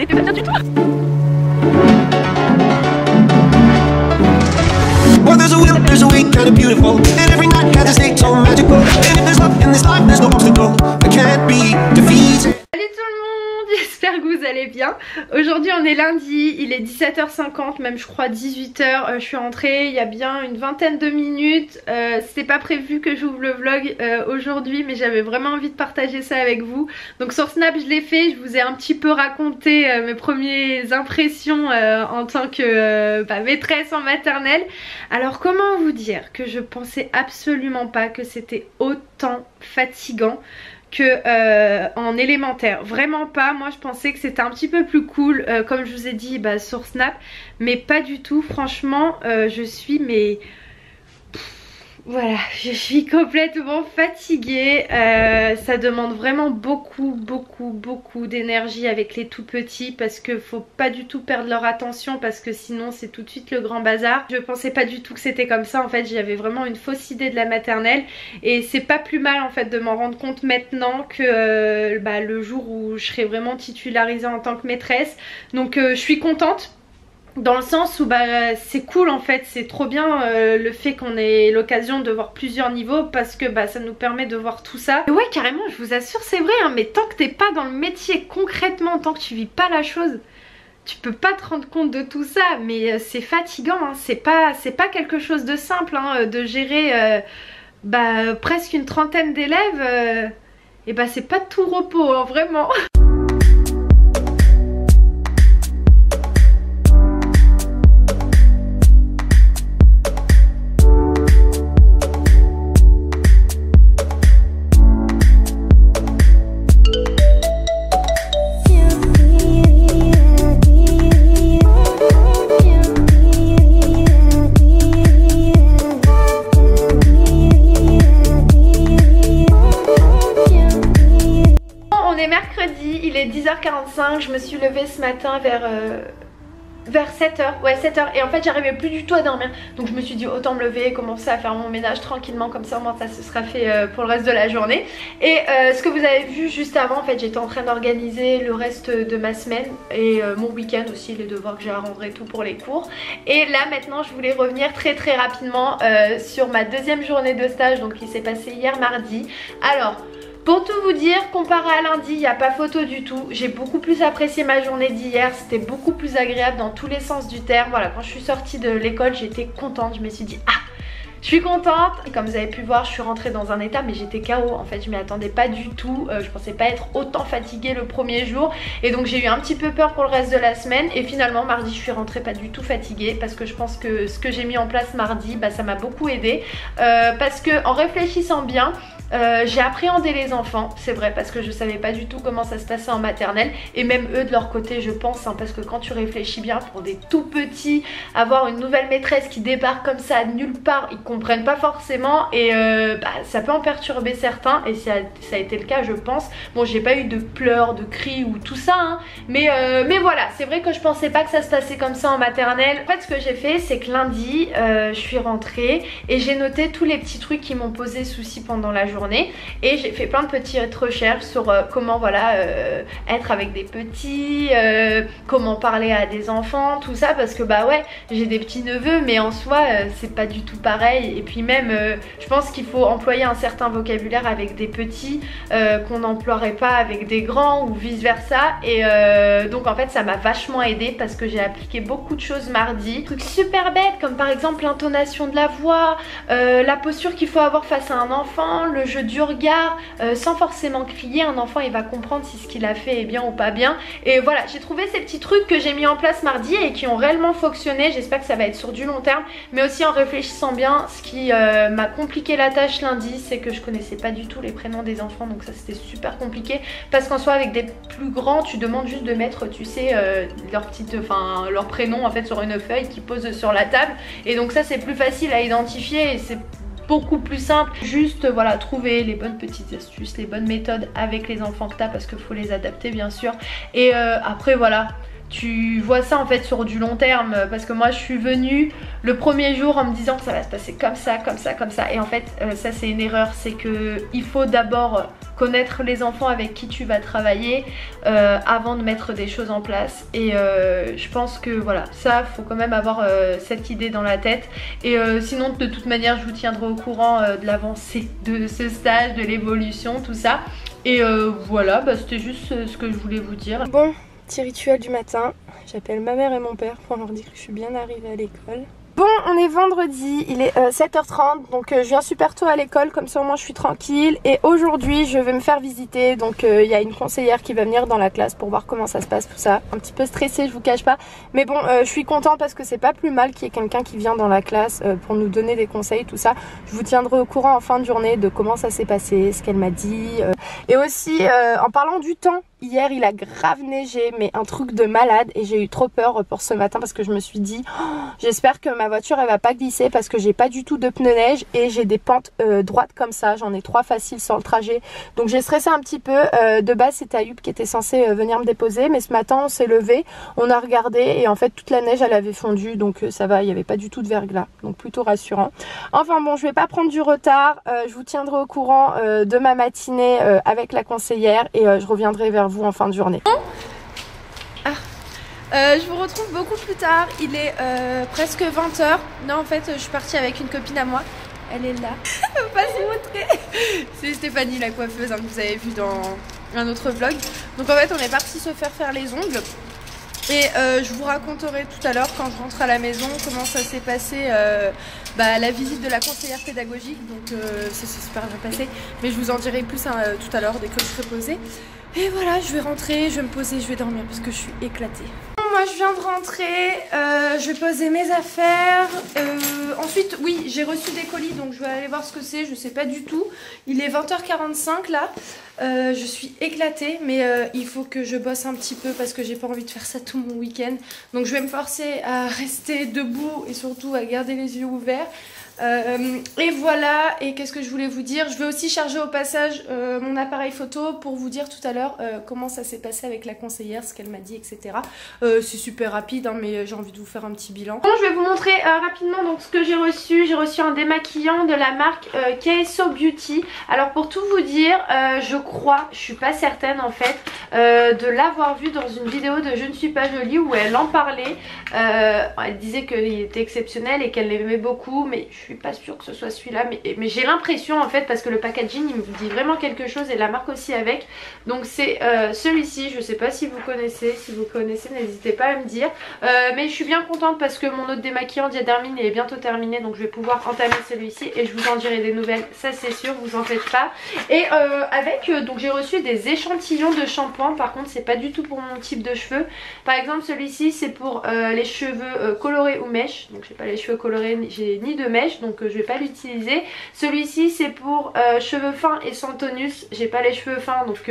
Il était pas bien du tout. Well, there's a will, there's a way, kind of beautiful. And every night has a state so magical. And if there's love in this life, there's no obstacle that can't be defeated. Salut tout le monde, j'espère que vous allez bien. Aujourd'hui on est lundi, il est 17h50, même je crois 18h. Je suis rentrée il y a bien une vingtaine de minutes. C'était pas prévu que j'ouvre le vlog aujourd'hui, mais j'avais vraiment envie de partager ça avec vous. Donc sur Snap je l'ai fait, je vous ai un petit peu raconté mes premières impressions en tant que maîtresse en maternelle. Alors comment vous dire que je pensais absolument pas que c'était autant fatigant que en élémentaire, vraiment pas. Moi je pensais que c'était un petit peu plus cool comme je vous ai dit sur Snap, mais pas du tout. Franchement je suis voilà, je suis complètement fatiguée. Ça demande vraiment beaucoup d'énergie avec les tout petits, parce que faut pas du tout perdre leur attention, parce que sinon c'est tout de suite le grand bazar. Je pensais pas du tout que c'était comme ça. En fait j'avais vraiment une fausse idée de la maternelle, et c'est pas plus mal en fait de m'en rendre compte maintenant que le jour où je serai vraiment titularisée en tant que maîtresse. Donc je suis contente, dans le sens où c'est cool en fait, c'est trop bien le fait qu'on ait l'occasion de voir plusieurs niveaux, parce que ça nous permet de voir tout ça. Et ouais, carrément, je vous assure, c'est vrai hein, mais tant que t'es pas dans le métier concrètement, tant que tu vis pas la chose, tu peux pas te rendre compte de tout ça. Mais c'est fatigant hein, c'est pas quelque chose de simple hein, de gérer presque une trentaine d'élèves. Et c'est pas de tout repos hein, vraiment. Mercredi, il est 10h45, je me suis levée ce matin vers 7h, ouais 7h, et en fait j'arrivais plus du tout à dormir, donc je me suis dit autant me lever et commencer à faire mon ménage tranquillement, comme ça au moins ça se sera fait pour le reste de la journée. Et ce que vous avez vu juste avant, en fait j'étais en train d'organiser le reste de ma semaine et mon week-end aussi, les devoirs que j'ai à rendre et tout pour les cours. Et là maintenant je voulais revenir très rapidement sur ma deuxième journée de stage, donc qui s'est passée hier mardi. Alors pour tout vous dire, comparé à lundi, il n'y a pas photo du tout. J'ai beaucoup plus apprécié ma journée d'hier, c'était beaucoup plus agréable dans tous les sens du terme. Voilà, quand je suis sortie de l'école, j'étais contente, je me suis dit ah, je suis contente. Et comme vous avez pu voir, je suis rentrée dans un état, mais j'étais KO en fait, je m'y attendais pas du tout. Je pensais pas être autant fatiguée le premier jour, et donc j'ai eu un petit peu peur pour le reste de la semaine. Et finalement mardi je suis rentrée pas du tout fatiguée, parce que je pense que ce que j'ai mis en place mardi, ça m'a beaucoup aidé, parce que en réfléchissant bien, j'ai appréhendé les enfants, c'est vrai, parce que je savais pas du tout comment ça se passait en maternelle, et même eux de leur côté je pense hein, parce que quand tu réfléchis bien, pour des tout petits, avoir une nouvelle maîtresse qui débarque comme ça de nulle part, ils comprennent pas forcément, et ça peut en perturber certains, et ça a été le cas je pense. Bon, j'ai pas eu de pleurs, de cris ou tout ça hein, mais voilà, c'est vrai que je pensais pas que ça se passait comme ça en maternelle. En fait ce que j'ai fait, c'est que lundi je suis rentrée et j'ai noté tous les petits trucs qui m'ont posé souci pendant la journée, et j'ai fait plein de petites recherches sur comment être avec des petits, comment parler à des enfants, tout ça, parce que ouais, j'ai des petits neveux, mais en soi c'est pas du tout pareil. Et puis même je pense qu'il faut employer un certain vocabulaire avec des petits qu'on n'emploierait pas avec des grands, ou vice versa. Et donc en fait ça m'a vachement aidé, parce que j'ai appliqué beaucoup de choses mardi, trucs super bêtes comme par exemple l'intonation de la voix, la posture qu'il faut avoir face à un enfant, le jeu du regard, sans forcément crier. Un enfant il va comprendre si ce qu'il a fait est bien ou pas bien. Et voilà, j'ai trouvé ces petits trucs que j'ai mis en place mardi et qui ont réellement fonctionné. J'espère que ça va être sur du long terme, mais aussi en réfléchissant bien. Ce qui m'a compliqué la tâche lundi, c'est que je connaissais pas du tout les prénoms des enfants, donc ça c'était super compliqué, parce qu'en soi avec des plus grands tu demandes juste de mettre, tu sais, leur prénom en fait sur une feuille qui pose sur la table, et donc ça c'est plus facile à identifier, et c'est beaucoup plus simple. Juste voilà, trouver les bonnes petites astuces, les bonnes méthodes avec les enfants que t'as, parce qu'il faut les adapter bien sûr. Et après voilà, tu vois ça en fait sur du long terme, parce que moi je suis venue le premier jour en me disant que ça va se passer comme ça, comme ça, comme ça, et en fait ça c'est une erreur. C'est que il faut d'abord, connaître les enfants avec qui tu vas travailler avant de mettre des choses en place. Et je pense que voilà, ça faut quand même avoir cette idée dans la tête. Et sinon de toute manière je vous tiendrai au courant de l'avancée de ce stage, de l'évolution, tout ça. Et voilà, bah, c'était juste ce que je voulais vous dire. Bon, petit rituel du matin, j'appelle ma mère et mon père pour leur dire que je suis bien arrivée à l'école. Bon, on est vendredi, il est 7h30, donc je viens super tôt à l'école, comme ça au moins je suis tranquille. Et aujourd'hui je vais me faire visiter, donc il y a une conseillère qui va venir dans la classe pour voir comment ça se passe, tout ça. Un petit peu stressée, je vous cache pas, mais bon, je suis contente parce que c'est pas plus mal qu'il y ait quelqu'un qui vient dans la classe pour nous donner des conseils, tout ça. Je vous tiendrai au courant en fin de journée de comment ça s'est passé, ce qu'elle m'a dit. Et aussi, en parlant du temps, hier il a grave neigé, mais un truc de malade, et j'ai eu trop peur pour ce matin parce que je me suis dit oh, j'espère que ma voiture elle va pas glisser parce que j'ai pas du tout de pneus neige et j'ai des pentes droites comme ça, j'en ai 3 faciles sur le trajet, donc j'ai stressé un petit peu. De base c'était Ayub qui était censé venir me déposer, mais ce matin on s'est levé, on a regardé et en fait toute la neige elle avait fondu, donc ça va, il n'y avait pas du tout de verglas, donc plutôt rassurant. Enfin bon, je vais pas prendre du retard, je vous tiendrai au courant de ma matinée avec la conseillère et je reviendrai vers vous en fin de journée. Je vous retrouve beaucoup plus tard, il est presque 20h. Non, en fait je suis partie avec une copine à moi, elle est là. Elle veut pas se montrer. C'est Stéphanie la coiffeuse, hein, que vous avez vu dans un autre vlog. Donc en fait on est parti se faire les ongles. Et je vous raconterai tout à l'heure quand je rentre à la maison comment ça s'est passé la visite de la conseillère pédagogique. Donc ça s'est super bien passé, mais je vous en dirai plus tout à l'heure dès que je serai posée. Et voilà, je vais rentrer, je vais me poser, je vais dormir parce que je suis éclatée. Moi je viens de rentrer, je vais poser mes affaires. Ensuite oui, j'ai reçu des colis, donc je vais aller voir ce que c'est, je sais pas du tout. Il est 20h45 là, je suis éclatée, mais il faut que je bosse un petit peu parce que j'ai pas envie de faire ça tout mon week-end. Donc je vais me forcer à rester debout et surtout à garder les yeux ouverts. Et voilà, et qu'est-ce que je voulais vous dire, je vais aussi charger au passage mon appareil photo pour vous dire tout à l'heure comment ça s'est passé avec la conseillère, ce qu'elle m'a dit, etc. C'est super rapide hein, mais j'ai envie de vous faire un petit bilan. Bon, je vais vous montrer rapidement donc ce que j'ai reçu. J'ai reçu un démaquillant de la marque KSO Beauty. Alors pour tout vous dire, je crois, je suis pas certaine en fait, de l'avoir vu dans une vidéo de Je ne suis pas jolie où elle en parlait. Elle disait qu'il était exceptionnel et qu'elle l'aimait beaucoup, mais je suis pas sûre que ce soit celui-là, mais j'ai l'impression en fait, parce que le packaging il me dit vraiment quelque chose et la marque aussi avec. Donc c'est celui-ci, je sais pas si vous connaissez, n'hésitez pas à me dire. Mais je suis bien contente parce que mon autre démaquillant Diadermine est bientôt terminé, donc je vais pouvoir entamer celui-ci et je vous en dirai des nouvelles, ça c'est sûr, vous en faites pas. Et donc j'ai reçu des échantillons de shampoing, par contre c'est pas du tout pour mon type de cheveux. Par exemple celui-ci c'est pour les cheveux colorés ou mèches, donc j'ai pas les cheveux colorés, j'ai ni de mèches, donc je vais pas l'utiliser. Celui-ci c'est pour cheveux fins et sans tonus, j'ai pas les cheveux fins, donc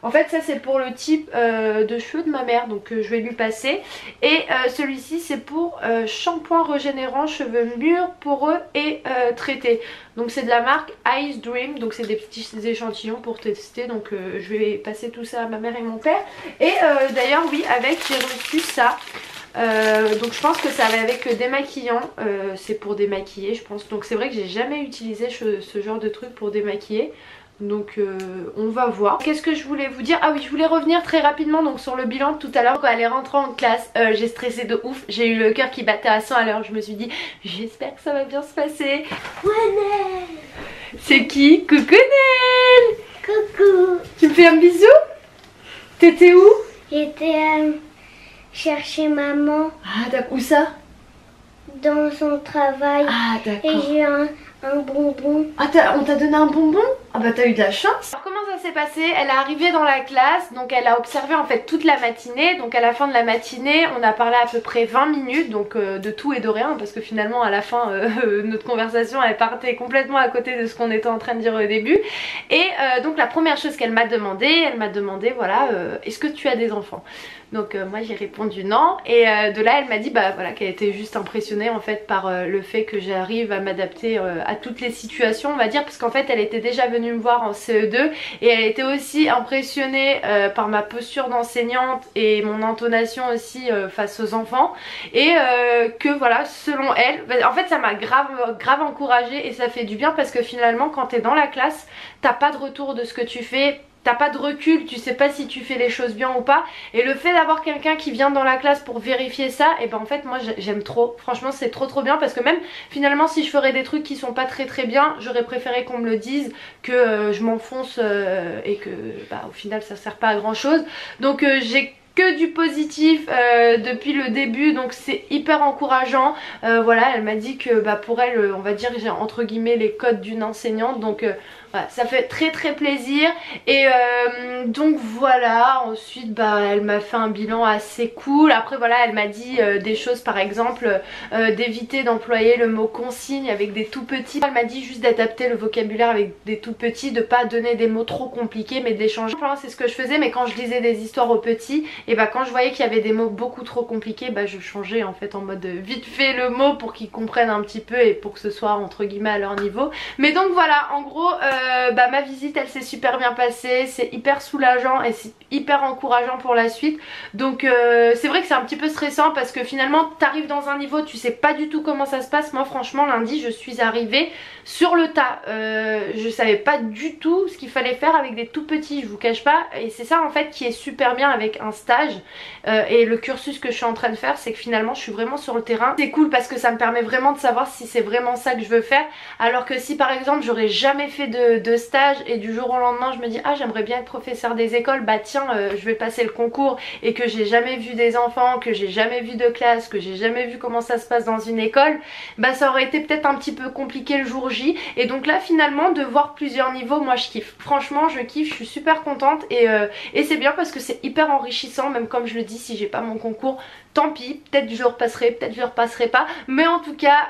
en fait ça c'est pour le type de cheveux de ma mère, donc je vais lui passer. Et celui-ci c'est pour shampoing régénérant cheveux mûrs, poreux et traités. Donc c'est de la marque Ice Dream, donc c'est des petits échantillons pour tester, donc je vais passer tout ça à ma mère et mon père. Et d'ailleurs oui, avec j'ai reçu ça. Donc je pense que ça va avec le démaquillant, c'est pour démaquiller je pense. Donc c'est vrai que j'ai jamais utilisé ce genre de truc pour démaquiller. Donc on va voir. Qu'est-ce que je voulais vous dire? Ah oui, je voulais revenir très rapidement donc sur le bilan de tout à l'heure. Quand elle est rentrée en classe, j'ai stressé de ouf. J'ai eu le cœur qui battait à 100 à l'heure. Je me suis dit j'espère que ça va bien se passer. Ouais. C'est qui? Coucou Nel. Coucou. Tu me fais un bisou? T'étais où? J'étais chercher maman. Ah d'accord, où ça? Dans son travail. Ah d'accord. Et j'ai un bonbon. Ah on t'a donné un bonbon? Ah bah t'as eu de la chance. Alors comment ça s'est passé? Elle est arrivée dans la classe, donc elle a observé en fait toute la matinée. Donc à la fin de la matinée on a parlé à peu près 20 minutes, donc de tout et de rien, parce que finalement à la fin notre conversation elle partait complètement à côté de ce qu'on était en train de dire au début. Et donc la première chose qu'elle m'a demandé, voilà, est-ce que tu as des enfants? Donc moi j'ai répondu non, et de là elle m'a dit bah voilà qu'elle était juste impressionnée en fait par le fait que j'arrive à m'adapter à toutes les situations on va dire, parce qu'en fait elle était déjà venue me voir en CE2 et elle était aussi impressionnée par ma posture d'enseignante et mon intonation aussi face aux enfants, et que voilà selon elle, en fait ça m'a grave encouragée, et ça fait du bien parce que finalement quand t'es dans la classe t'as pas de retour de ce que tu fais, t'as pas de recul, tu sais pas si tu fais les choses bien ou pas, et le fait d'avoir quelqu'un qui vient dans la classe pour vérifier ça, et ben en fait moi j'aime trop, franchement c'est trop bien, parce que même finalement si je ferais des trucs qui sont pas très bien, j'aurais préféré qu'on me le dise que je m'enfonce et que bah au final ça sert pas à grand chose. Donc j'ai que du positif depuis le début, donc c'est hyper encourageant. Voilà, elle m'a dit que bah, pour elle on va dire j'ai entre guillemets les codes d'une enseignante, donc voilà, ça fait très plaisir. Et donc voilà, ensuite bah, elle m'a fait un bilan assez cool. Après voilà, elle m'a dit des choses, par exemple d'éviter d'employer le mot consigne avec des tout petits. Elle m'a dit juste d'adapter le vocabulaire avec des tout petits, de pas donner des mots trop compliqués mais de les changer. Enfin, c'est ce que je faisais, mais quand je lisais des histoires aux petits, et bah quand je voyais qu'il y avait des mots beaucoup trop compliqués, bah je changeais en fait en mode vite fait le mot pour qu'ils comprennent un petit peu et pour que ce soit entre guillemets à leur niveau. Mais donc voilà, en gros bah ma visite elle s'est super bien passée, c'est hyper soulageant et c'est hyper encourageant pour la suite. Donc c'est vrai que c'est un petit peu stressant parce que finalement t'arrives dans un niveau, tu sais pas du tout comment ça se passe. Moi franchement lundi je suis arrivée sur le tas, je savais pas du tout ce qu'il fallait faire avec des tout petits, je vous cache pas, et c'est ça en fait qui est super bien avec un stage et le cursus que je suis en train de faire, c'est que finalement je suis vraiment sur le terrain. C'est cool parce que ça me permet vraiment de savoir si c'est vraiment ça que je veux faire, alors que si par exemple j'aurais jamais fait de stage et du jour au lendemain je me dis ah j'aimerais bien être professeur des écoles, bah tiens je vais passer le concours, et que j'ai jamais vu des enfants, que j'ai jamais vu de classe, que j'ai jamais vu comment ça se passe dans une école, bah ça aurait été peut-être un petit peu compliqué le jour J. Et donc là finalement de voir plusieurs niveaux, moi je kiffe, franchement je kiffe, je suis super contente, et c'est bien parce que c'est hyper enrichissant. Même comme je le dis, si j'ai pas mon concours tant pis, peut-être je le repasserai, peut-être je le repasserai pas, mais en tout cas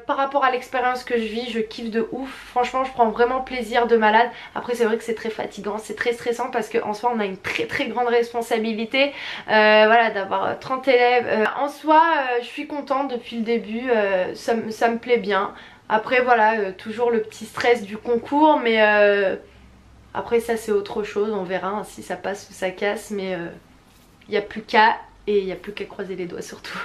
par rapport à l'expérience que je vis, je kiffe de ouf, franchement je prends vraiment plaisir de malade. Après c'est vrai que c'est très fatigant, c'est très stressant parce qu'en soi on a une très grande responsabilité, voilà, d'avoir 30 élèves, en soi je suis contente depuis le début, ça me plaît bien. Après voilà, toujours le petit stress du concours, mais après ça c'est autre chose, on verra hein, si ça passe ou ça casse, mais il n'y a plus qu'à, et il n'y a plus qu'à croiser les doigts surtout.